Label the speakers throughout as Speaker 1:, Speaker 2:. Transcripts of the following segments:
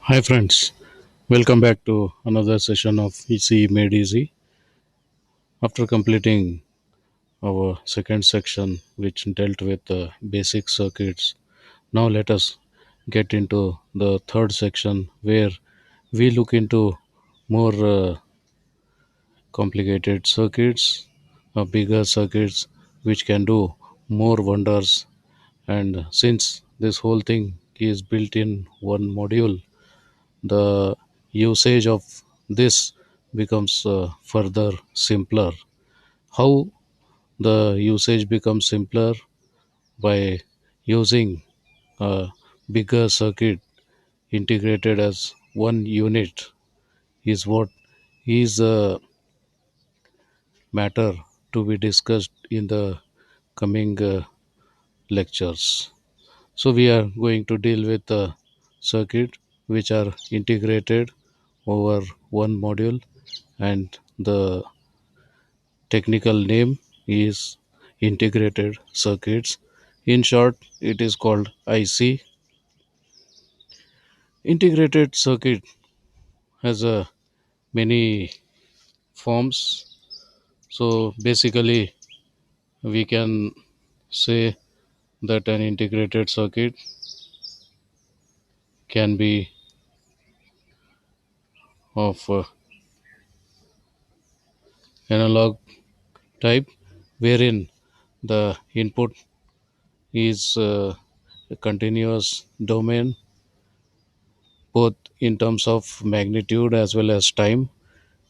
Speaker 1: Hi, friends. Welcome back to another session of EC Made Easy. After completing our second section, which dealt with the basic circuits, now let us get into the third section where we look into more complicated circuits, bigger circuits, which can do more wonders. And since this whole thing is built in one module, the usage of this becomes further simpler. How the usage becomes simpler? By using a bigger circuit integrated as one unit is what is a matter to be discussed in the coming lectures. So we are going to deal with the circuit which are integrated over one module, and the technical name is integrated circuits. In short, it is called IC. Integrated circuit has many forms. So basically, we can say that an integrated circuit can be of analog type, wherein the input is a continuous domain, both in terms of magnitude as well as time,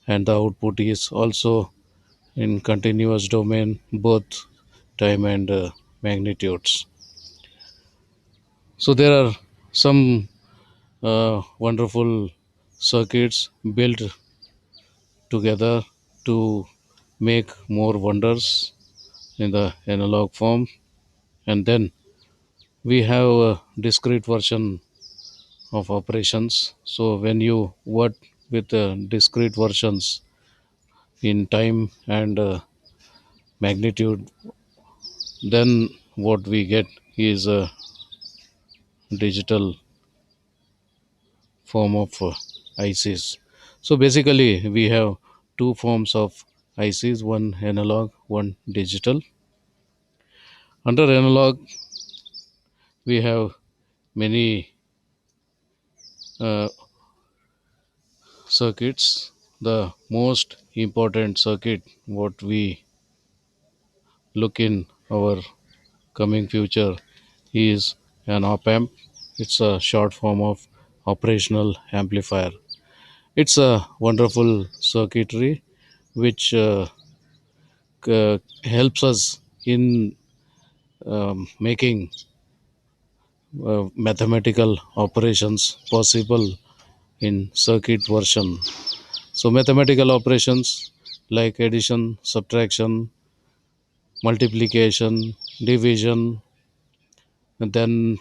Speaker 1: and the output is also in continuous domain, both time and magnitudes. So there are some wonderful circuits built together to make more wonders in the analog form. And then we have a discrete version of operations. So when you work with discrete versions in time and magnitude, then what we get is a digital form of ICs. So basically, we have two forms of ICs, one analog, one digital. Under analog, we have many uh, circuits. The most important circuit, what we look in our coming future, is an op amp. It's a short form of operational amplifier. It's a wonderful circuitry which helps us in making mathematical operations possible in circuit version. So, mathematical operations like addition, subtraction, multiplication, division, and then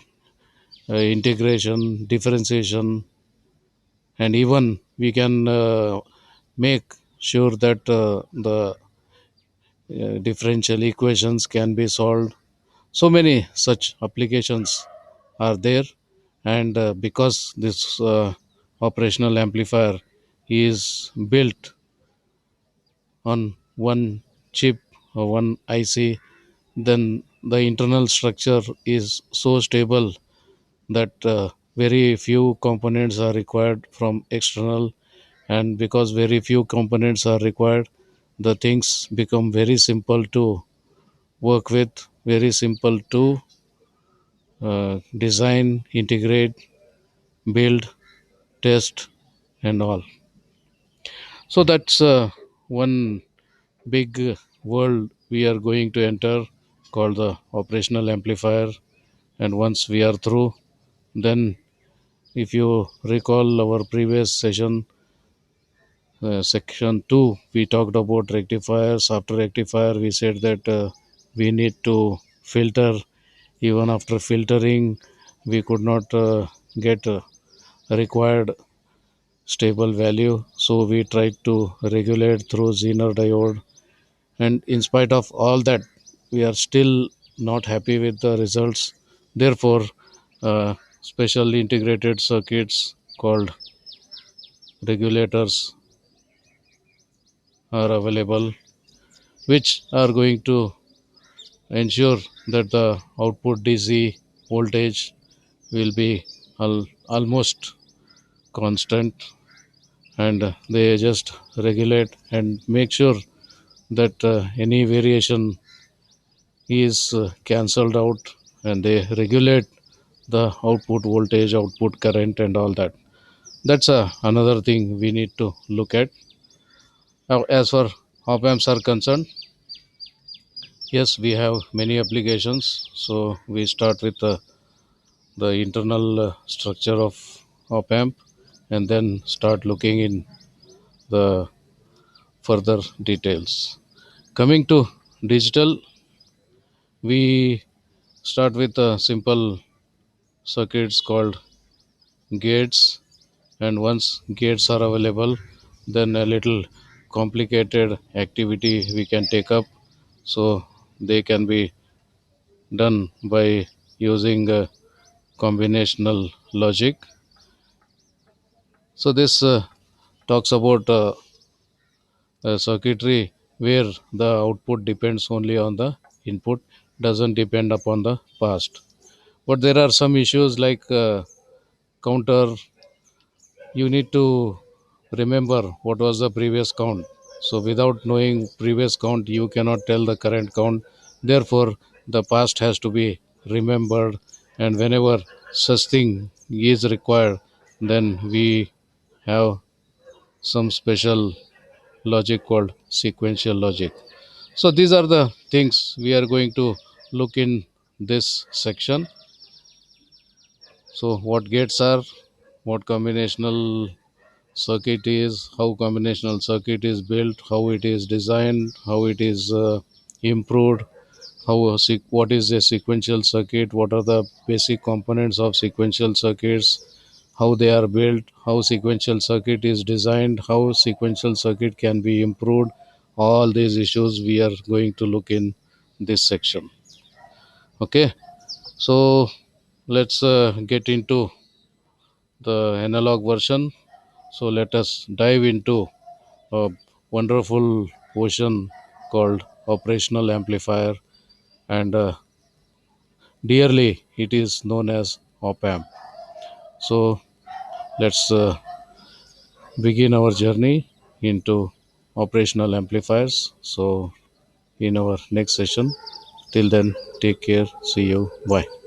Speaker 1: integration, differentiation, and even we can make sure that the differential equations can be solved. So many such applications are there, and because this operational amplifier is built on one chip or one IC, then the internal structure is so stable that very few components are required from external, and because very few components are required, the things become very simple to work with, very simple to design, integrate, build, test, and all. So that's one big world we are going to enter called the operational amplifier. And once we are through, then if you recall our previous session, section 2, we talked about rectifiers. After rectifier, we said that we need to filter. Even after filtering, we could not get required stable value, so we tried to regulate through Zener diode. And in spite of all that, we are still not happy with the results. Therefore, special integrated circuits called regulators are available, which are going to ensure that the output DC voltage will be almost constant, and they just regulate and make sure that any variation is cancelled out, and they regulate the output voltage, output current, and all that. That's another thing we need to look at. Now, as far op amps are concerned, yes, we have many applications. So we start with the internal structure of op amp, and then start looking in the further details. Coming to digital, we start with simple circuits called gates, and once gates are available, then a little complicated activity we can take up. So they can be done by using combinational logic. So this talks about circuitry where the output depends only on the input, doesn't depend upon the past. But there are some issues like counter. You need to remember what was the previous count. So without knowing previous count, you cannot tell the current count. Therefore, the past has to be remembered, and whenever such thing is required, then we have some special logic called sequential logic. So these are the things we are going to look in this section. So what gates are, what combinational circuit is, how combinational circuit is built, how it is designed, how it is improved, what is a sequential circuit, what are the basic components of sequential circuits, how they are built, how sequential circuit is designed, how sequential circuit can be improved. All these issues we are going to look in this section. Okay, so let's get into the analog version. So let us dive into a wonderful ocean called operational amplifier, and dearly it is known as op amp. So let's begin our journey into operational amplifiers. So in our next session, till then, take care, see you, bye.